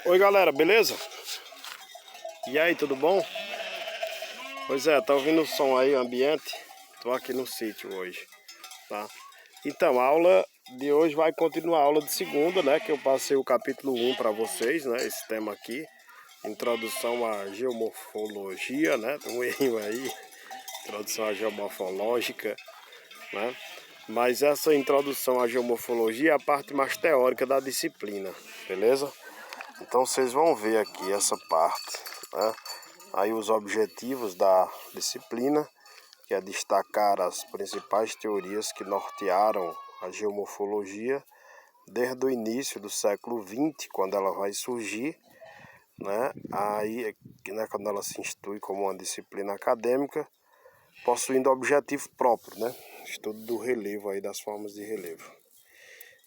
Oi galera, beleza? E aí, tudo bom? Pois é, tá ouvindo o som aí, o ambiente? Tô aqui no sítio hoje, tá? Então, a aula de hoje vai continuar a aula de segunda, né? Que eu passei o capítulo 1 para vocês, né? Esse tema aqui, introdução à geomorfologia, né? Tem um erro aí, introdução à geomorfológica, né? Mas essa introdução à geomorfologia é a parte mais teórica da disciplina, beleza? Então vocês vão ver aqui essa parte, né? Aí os objetivos da disciplina, que é destacar as principais teorias que nortearam a geomorfologia desde o início do século XX, quando ela vai surgir, né? Aí, né, quando ela se institui como uma disciplina acadêmica, possuindo objetivo próprio, né? Estudo do relevo aí, das formas de relevo.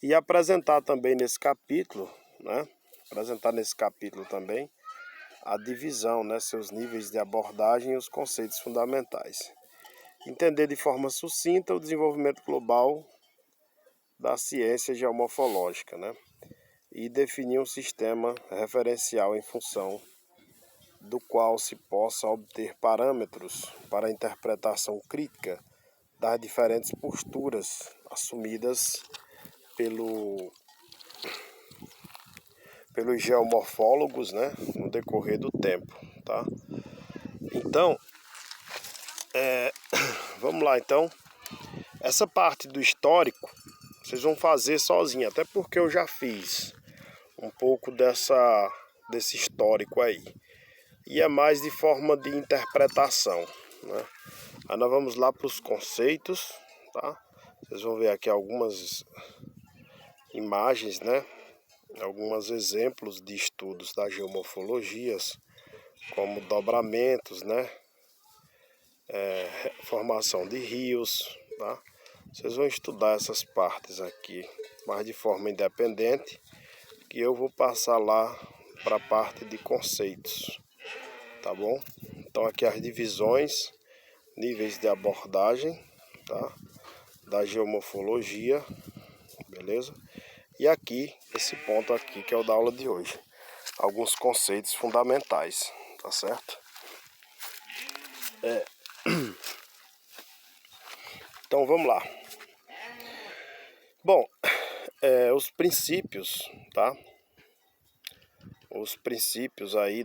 E apresentar também nesse capítulo, né? Apresentar nesse capítulo também a divisão, né? Seus níveis de abordagem e os conceitos fundamentais. Entender de forma sucinta o desenvolvimento global da ciência geomorfológica, né? E definir um sistema referencial em função do qual se possa obter parâmetros para a interpretação crítica das diferentes posturas assumidas pelos geomorfólogos, né, no decorrer do tempo, tá? Então, vamos lá então. Essa parte do histórico vocês vão fazer sozinho, até porque eu já fiz um pouco desse histórico aí. E é mais de forma de interpretação, né? Aí nós vamos lá para os conceitos, tá? Vocês vão ver aqui algumas imagens, né? Alguns exemplos de estudos da geomorfologia, como dobramentos, né? Formação de rios, tá? Vocês vão estudar essas partes aqui, mas de forma independente, que eu vou passar lá para a parte de conceitos, tá bom? Então aqui as divisões, níveis de abordagem, tá? Da geomorfologia, beleza? E aqui, esse ponto aqui que é o da aula de hoje, alguns conceitos fundamentais, tá certo? Então vamos lá. Bom, os princípios, tá? Os princípios aí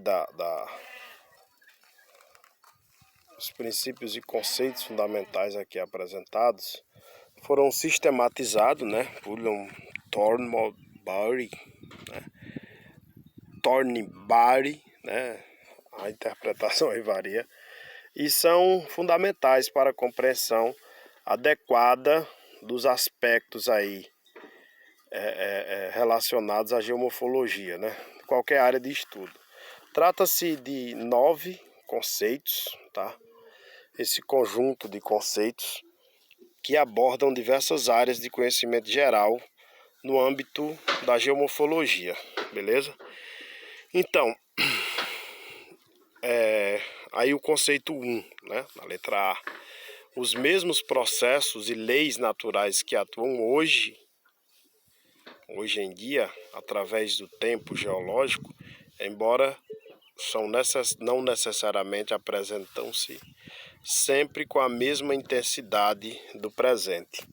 os princípios e conceitos fundamentais aqui apresentados foram sistematizados, né, por Thornbury, né, a interpretação aí varia, e são fundamentais para a compreensão adequada dos aspectos aí relacionados à geomorfologia, né, qualquer área de estudo. Trata-se de 9 conceitos, tá? Esse conjunto de conceitos que abordam diversas áreas de conhecimento geral no âmbito da geomorfologia, beleza? Então, aí o conceito 1, né, na letra A. Os mesmos processos e leis naturais que atuam hoje em dia, através do tempo geológico, embora não necessariamente apresentam-se sempre com a mesma intensidade do presente,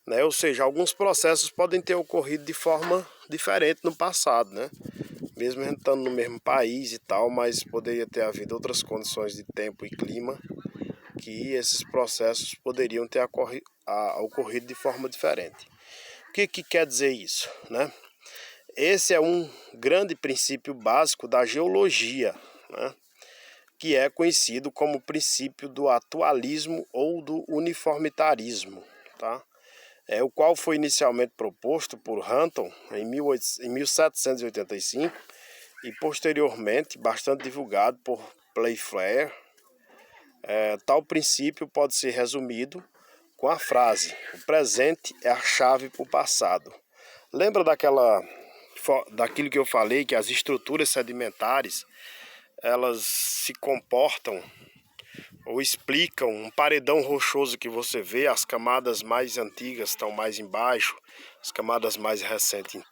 né? Ou seja, alguns processos podem ter ocorrido de forma diferente no passado, né? Mesmo estando no mesmo país e tal, mas poderia ter havido outras condições de tempo e clima que esses processos poderiam ter ocorrido de forma diferente. O que quer dizer isso, né? Esse é um grande princípio básico da geologia, né? Que é conhecido como princípio do atualismo ou do uniformitarismo, tá? O qual foi inicialmente proposto por Hunton em 1785 e posteriormente bastante divulgado por Playfair. Tal princípio pode ser resumido com a frase: o presente é a chave para o passado. Lembra daquilo que eu falei, que as estruturas sedimentares elas se comportam ou explicam um paredão rochoso que você vê, as camadas mais antigas estão mais embaixo, as camadas mais recentes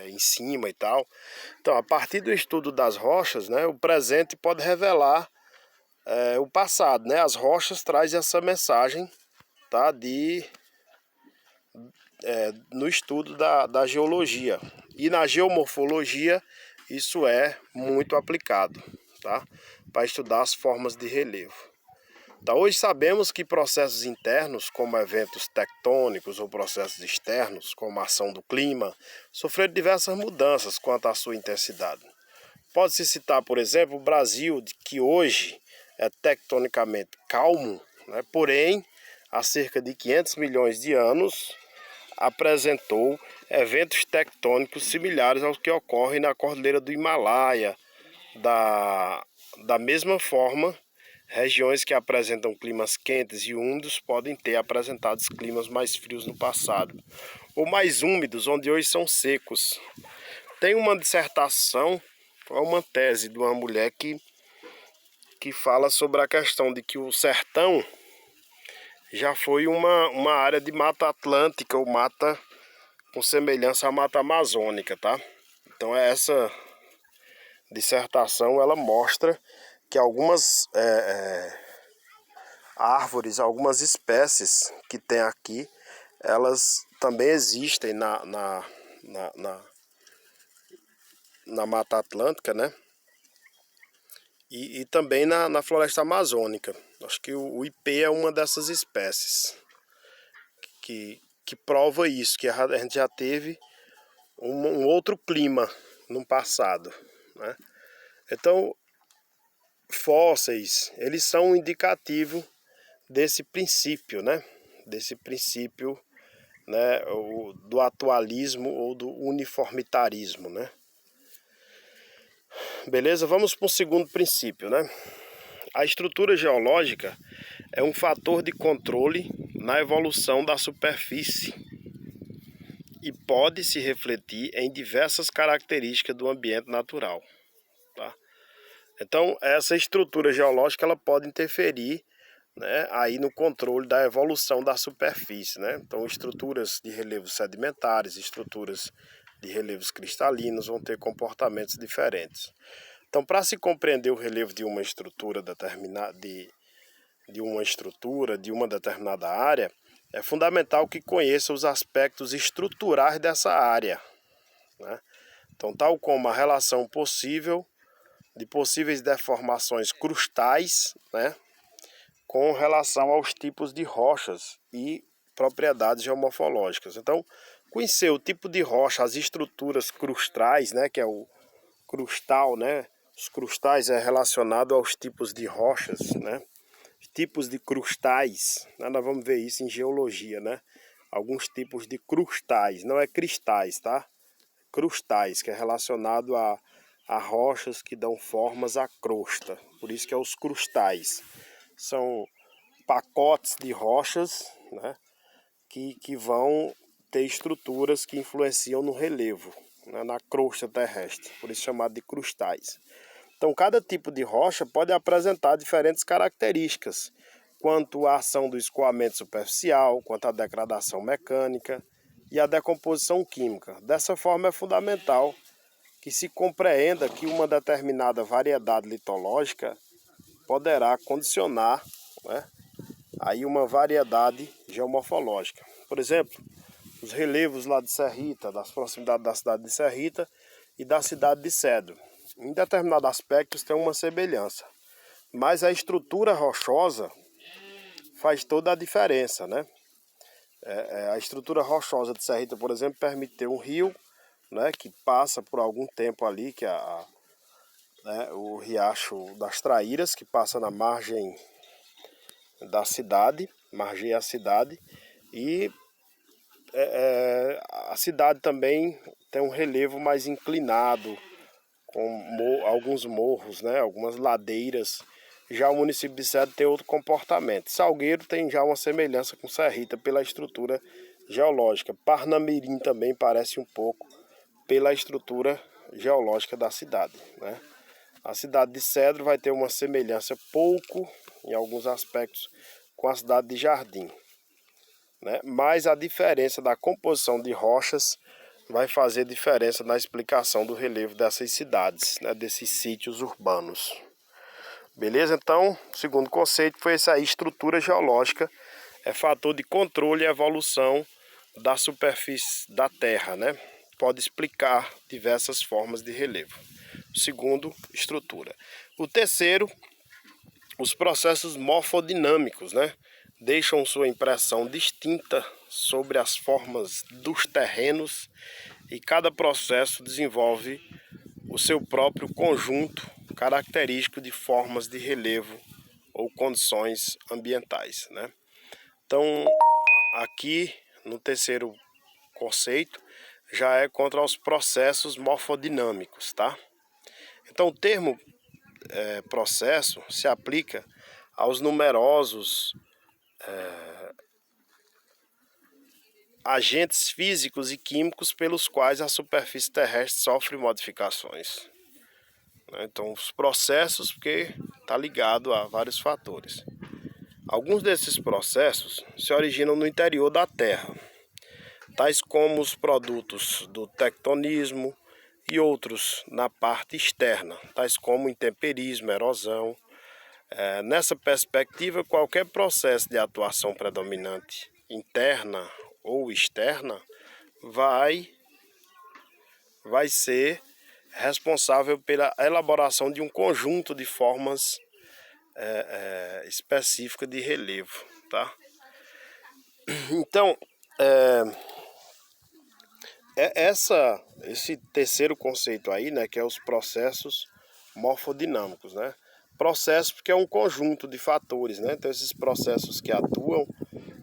em cima e tal. Então, a partir do estudo das rochas, né, o presente pode revelar o passado, né? As rochas trazem essa mensagem, tá, no estudo da geologia. E na geomorfologia isso é muito aplicado, tá, para estudar as formas de relevo. Tá, hoje sabemos que processos internos, como eventos tectônicos, ou processos externos, como a ação do clima, sofreram diversas mudanças quanto à sua intensidade. Pode-se citar, por exemplo, o Brasil, que hoje é tectonicamente calmo, né? Porém, há cerca de 500 milhões de anos, apresentou eventos tectônicos similares aos que ocorrem na Cordilheira do Himalaia. Da mesma forma, regiões que apresentam climas quentes e úmidos podem ter apresentado climas mais frios no passado, ou mais úmidos, onde hoje são secos. Tem uma dissertação, uma tese de uma mulher que fala sobre a questão de que o sertão já foi uma área de mata atlântica ou mata com semelhança à mata amazônica, tá? Então essa dissertação ela mostra que algumas árvores, algumas espécies que tem aqui, elas também existem na Mata Atlântica, né? E também na floresta amazônica. Acho que o ipê é uma dessas espécies que prova isso, que a gente já teve um outro clima no passado, né? Então, fósseis, eles são um indicativo desse princípio, né? Desse princípio, né, do atualismo ou do uniformitarismo, né? Beleza? Vamos para o segundo princípio, né? A estrutura geológica é um fator de controle na evolução da superfície e pode se refletir em diversas características do ambiente natural, tá? Então, essa estrutura geológica ela pode interferir, né, aí no controle da evolução da superfície, né? Então, estruturas de relevos sedimentares, estruturas de relevos cristalinos vão ter comportamentos diferentes. Então, para se compreender o relevo de uma estrutura determinada, de uma determinada área, é fundamental que conheça os aspectos estruturais dessa área, né? Então, tal como a relação possível de possíveis deformações crustais, né, com relação aos tipos de rochas e propriedades geomorfológicas. Então, conhecer o tipo de rocha, as estruturas crustais, né, que é o crustal, né? Os crustais é relacionado aos tipos de rochas, né? Tipos de crustais, né? Nós vamos ver isso em geologia, né? Alguns tipos de crustais, não é cristais, tá? Crustais, que é relacionado a rochas que dão formas à crosta, por isso que é os crustais. São pacotes de rochas, né, que vão ter estruturas que influenciam no relevo, né, na crosta terrestre, por isso chamado de crustais. Então, cada tipo de rocha pode apresentar diferentes características, quanto à ação do escoamento superficial, quanto à degradação mecânica e à decomposição química. Dessa forma, é fundamental que se compreenda que uma determinada variedade litológica poderá condicionar, né, aí uma variedade geomorfológica. Por exemplo, os relevos lá de Serrita, das proximidades da cidade de Serrita e da cidade de Cedro. Em determinados aspectos tem uma semelhança, mas a estrutura rochosa faz toda a diferença, né? A estrutura rochosa de Serrita, por exemplo, permite ter um rio, né, que passa por algum tempo ali, que é o Riacho das Traíras, que passa na margem da cidade, margeia a cidade, e a cidade também tem um relevo mais inclinado, com alguns morros, né, algumas ladeiras. Já o município de Cedro tem outro comportamento. Salgueiro tem já uma semelhança com Serrita pela estrutura geológica. Parnamirim também parece um pouco pela estrutura geológica da cidade, né? A cidade de Cedro vai ter uma semelhança pouco em alguns aspectos com a cidade de Jardim, né? Mas a diferença da composição de rochas vai fazer diferença na explicação do relevo dessas cidades, né? Desses sítios urbanos. Beleza? Então, o segundo conceito foi esse aí: estrutura geológica é fator de controle e evolução da superfície da Terra, né? Pode explicar diversas formas de relevo. O segundo, estrutura. O terceiro, os processos morfodinâmicos, né? Deixam sua impressão distinta sobre as formas dos terrenos e cada processo desenvolve o seu próprio conjunto característico de formas de relevo ou condições ambientais, né? Então, aqui no terceiro conceito já é contra os processos morfodinâmicos, tá? Então, o termo processo se aplica aos numerosos agentes físicos e químicos pelos quais a superfície terrestre sofre modificações. Então, os processos, porque está ligado a vários fatores. Alguns desses processos se originam no interior da Terra, tais como os produtos do tectonismo e outros na parte externa, tais como intemperismo, erosão. Nessa perspectiva, qualquer processo de atuação predominante interna ou externa vai ser responsável pela elaboração de um conjunto de formas específicas de relevo, tá? Então, esse terceiro conceito aí, né, que é os processos morfodinâmicos, né? Processo porque é um conjunto de fatores, né? Então, esses processos que atuam,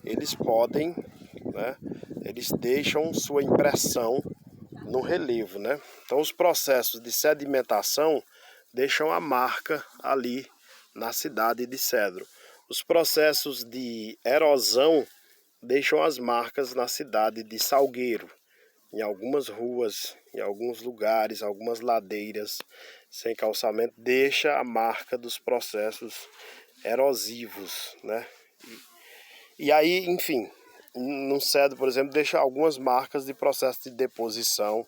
eles podem, né, eles deixam sua impressão no relevo, né? Então, os processos de sedimentação deixam a marca ali na cidade de Cedro. Os processos de erosão deixam as marcas na cidade de Salgueiro, em algumas ruas, em alguns lugares, algumas ladeiras sem calçamento, deixa a marca dos processos erosivos, né? E aí, enfim, no Cedro, por exemplo, deixa algumas marcas de processo de deposição,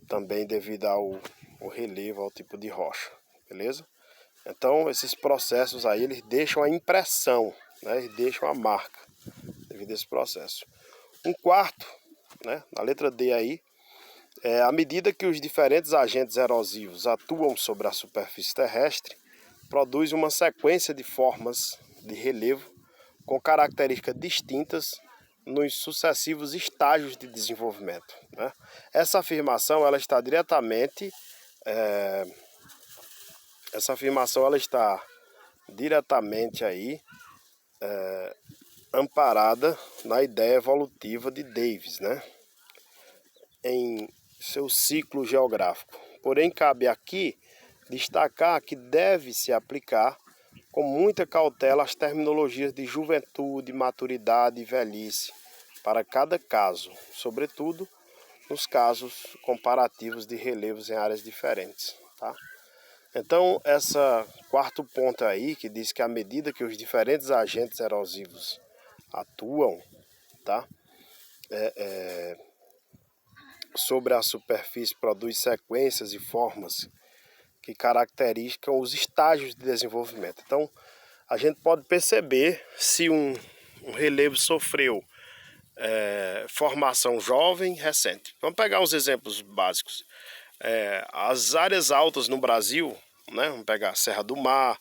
também devido ao relevo, ao tipo de rocha, beleza? Então, esses processos aí, eles deixam a impressão, né? Eles deixam a marca devido a esse processo. Um quarto, né, na letra D aí, à medida que os diferentes agentes erosivos atuam sobre a superfície terrestre, produz uma sequência de formas de relevo com características distintas nos sucessivos estágios de desenvolvimento, né? Essa afirmação ela está diretamente aí amparada na ideia evolutiva de Davis, né, em seu ciclo geográfico. Porém, cabe aqui destacar que deve se aplicar com muita cautela as terminologias de juventude, maturidade e velhice para cada caso, sobretudo nos casos comparativos de relevos em áreas diferentes, tá? Então, esse quarto ponto aí, que diz que à medida que os diferentes agentes erosivos atuam, tá, sobre a superfície, produz sequências e formas que caracterizam os estágios de desenvolvimento. Então, a gente pode perceber se um relevo sofreu formação jovem, recente. Vamos pegar uns exemplos básicos. As áreas altas no Brasil, né? Vamos pegar a Serra do Mar,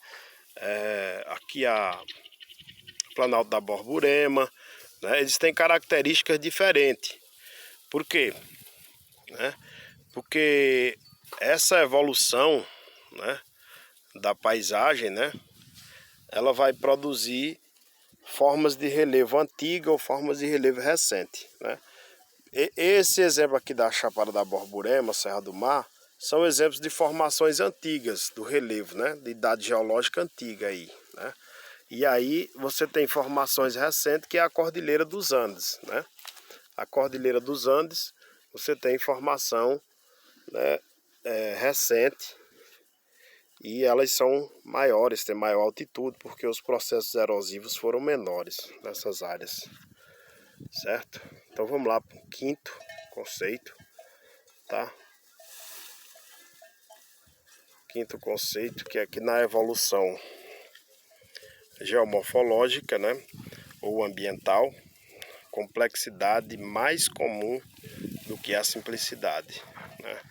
aqui a Planalto da Borborema, né? Eles têm características diferentes. Por quê? Né? Porque essa evolução, né, da paisagem, né, ela vai produzir formas de relevo antiga ou formas de relevo recente, né? Esse exemplo aqui da Chapada da Borborema, Serra do Mar, são exemplos de formações antigas do relevo, né, de idade geológica antiga aí, né? E aí você tem formações recentes, que é a Cordilheira dos Andes, né? A Cordilheira dos Andes, você tem formação, né, recente, e elas são maiores, têm maior altitude, porque os processos erosivos foram menores nessas áreas, certo? Então vamos lá para o quinto conceito, tá? Quinto conceito, que é aqui na evolução geomorfológica, né, ou ambiental, complexidade mais comum do que a simplicidade, né?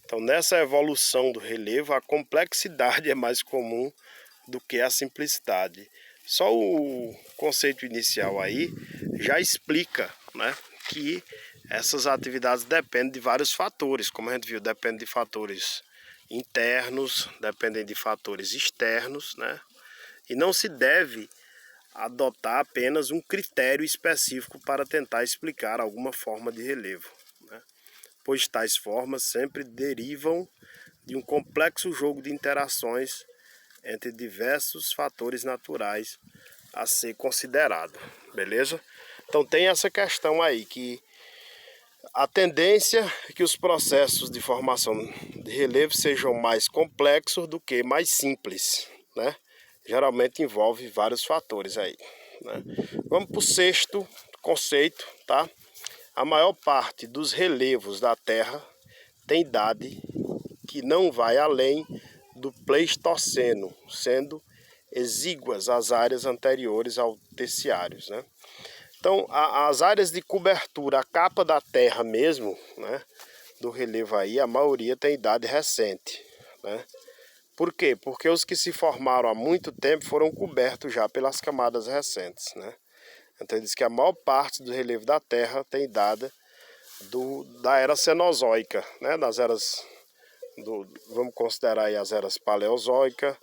Então, nessa evolução do relevo, a complexidade é mais comum do que a simplicidade. Só o conceito inicial aí já explica, né, que essas atividades dependem de vários fatores, como a gente viu, dependem de fatores internos, dependem de fatores externos, né? E não se deve adotar apenas um critério específico para tentar explicar alguma forma de relevo, né? Pois tais formas sempre derivam de um complexo jogo de interações entre diversos fatores naturais a ser considerado, beleza? Então tem essa questão aí, que a tendência é que os processos de formação de relevo sejam mais complexos do que mais simples, né? Geralmente envolve vários fatores aí, né? Vamos para o sexto conceito, tá? A maior parte dos relevos da Terra tem idade que não vai além do Pleistoceno, sendo exíguas as áreas anteriores ao Terciários, né? Então, as áreas de cobertura, a capa da Terra mesmo, né, do relevo aí, a maioria tem idade recente, né? Por quê? Porque os que se formaram há muito tempo foram cobertos já pelas camadas recentes, né? Então ele diz que a maior parte do relevo da Terra tem idade da era Cenozoica, né? Das eras vamos considerar aí as eras Paleozoica,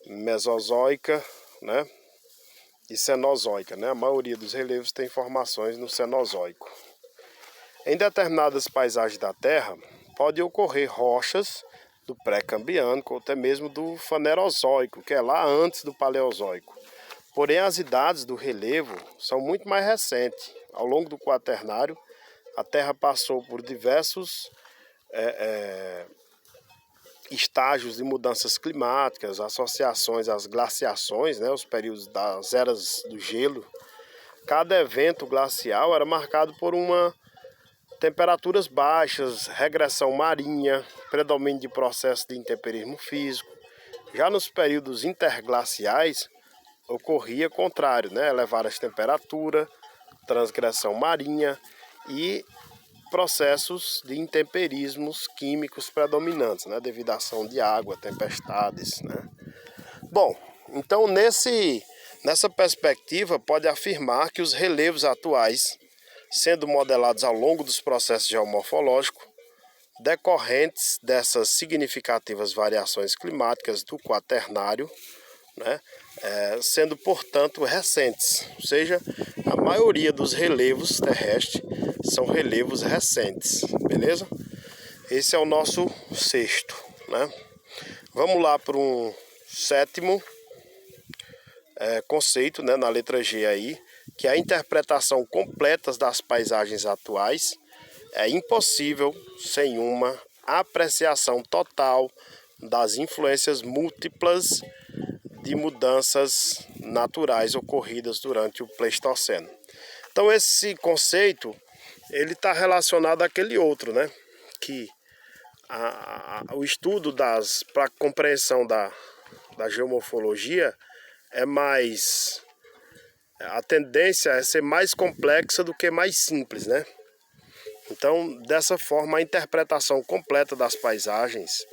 Mesozoica, né? E Cenozoica, né? A maioria dos relevos tem formações no Cenozoico. Em determinadas paisagens da Terra, pode ocorrer rochas do pré-cambriânico ou até mesmo do Fanerozoico, que é lá antes do Paleozoico. Porém, as idades do relevo são muito mais recentes. Ao longo do Quaternário, a Terra passou por diversos estágios de mudanças climáticas, associações às glaciações, né, os períodos das eras do gelo. Cada evento glacial era marcado por temperaturas baixas, regressão marinha, predomínio de processo de intemperismo físico. Já nos períodos interglaciais, ocorria contrário, né, elevadas temperaturas, transgressão marinha e processos de intemperismos químicos predominantes, né, devido à ação de água, tempestades, né. Bom, então nessa perspectiva pode afirmar que os relevos atuais, sendo modelados ao longo dos processos geomorfológicos, decorrentes dessas significativas variações climáticas do Quaternário, né, sendo, portanto, recentes, ou seja, a maioria dos relevos terrestres são relevos recentes, beleza? Esse é o nosso sexto, né? Vamos lá para um sétimo conceito, né, na letra G aí, que a interpretação completa das paisagens atuais é impossível sem uma apreciação total das influências múltiplas de mudanças naturais ocorridas durante o Pleistoceno. Então esse conceito ele está relacionado àquele outro, né? Que o estudo para a compreensão da geomorfologia é mais... A tendência é ser mais complexa do que mais simples, né? Então, dessa forma, a interpretação completa das paisagens,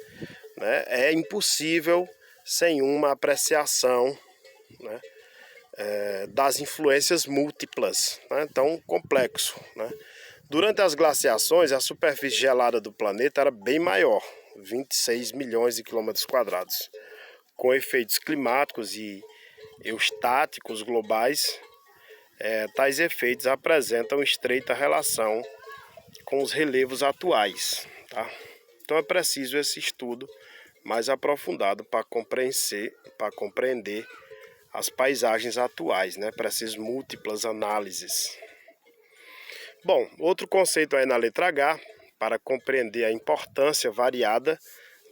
né, é impossível sem uma apreciação, né, das influências múltiplas, né? Então, complexo, né? Durante as glaciações, a superfície gelada do planeta era bem maior, 26 milhões de quilômetros quadrados, com efeitos climáticos e eustáticos globais. Tais efeitos apresentam estreita relação com os relevos atuais, tá? Então é preciso esse estudo mais aprofundado para compreender as paisagens atuais, né? Preciso múltiplas análises. Bom, outro conceito aí na letra H, para compreender a importância variada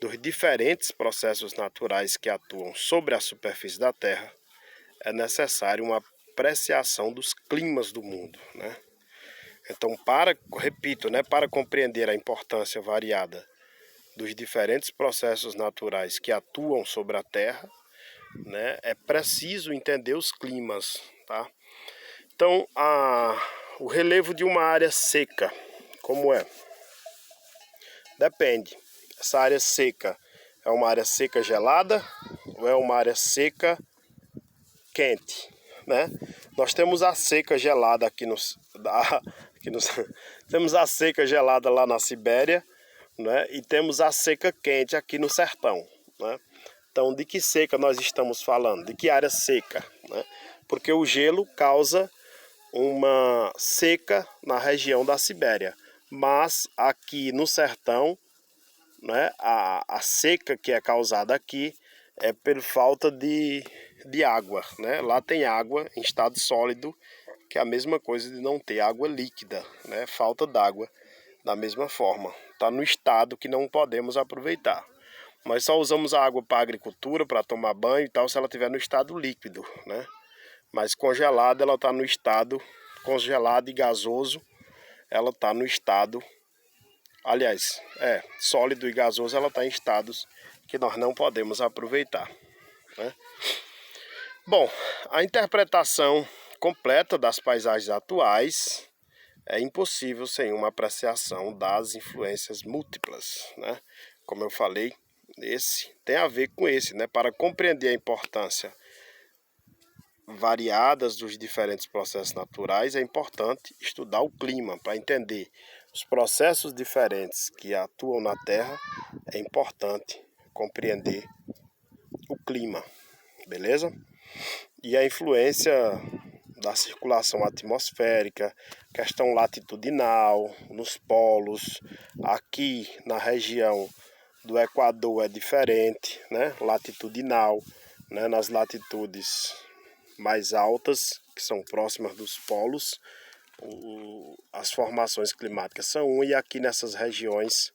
dos diferentes processos naturais que atuam sobre a superfície da Terra, é necessário uma apreciação dos climas do mundo, né? Então, repito, né, para compreender a importância variada dos diferentes processos naturais que atuam sobre a Terra, né, é preciso entender os climas, tá? Então, o relevo de uma área seca, como é? Depende. Essa área seca é uma área seca gelada ou é uma área seca quente, né? Nós temos a seca gelada temos a seca gelada lá na Sibéria, né? E temos a seca quente aqui no sertão, né? Então, de que seca nós estamos falando? De que área seca, né? Porque o gelo causa uma seca na região da Sibéria, mas aqui no sertão, né, a seca que é causada aqui é por falta de água, né? Lá tem água em estado sólido, que é a mesma coisa de não ter água líquida, né? Falta d'água da mesma forma. Está no estado que não podemos aproveitar. Nós só usamos a água para agricultura, para tomar banho e tal, se ela estiver no estado líquido, né? Mas congelada, ela está no estado congelado e gasoso, ela está no estado, aliás, sólido e gasoso, ela está em estados que nós não podemos aproveitar, né? Bom, a interpretação completa das paisagens atuais é impossível sem uma apreciação das influências múltiplas, né? Como eu falei, esse tem a ver com esse, né? Para compreender a importância variadas dos diferentes processos naturais, é importante estudar o clima para entender os processos diferentes que atuam na Terra. É importante compreender o clima, beleza? E a influência da circulação atmosférica, questão latitudinal, nos polos, aqui na região do Equador é diferente, né? Latitudinal, né? Nas latitudes mais altas, que são próximas dos polos, as formações climáticas são e aqui nessas regiões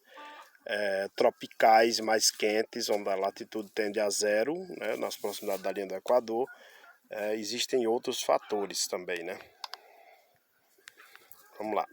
tropicais mais quentes, onde a latitude tende a zero, né? Nas proximidades da linha do Equador, existem outros fatores também, né? Vamos lá.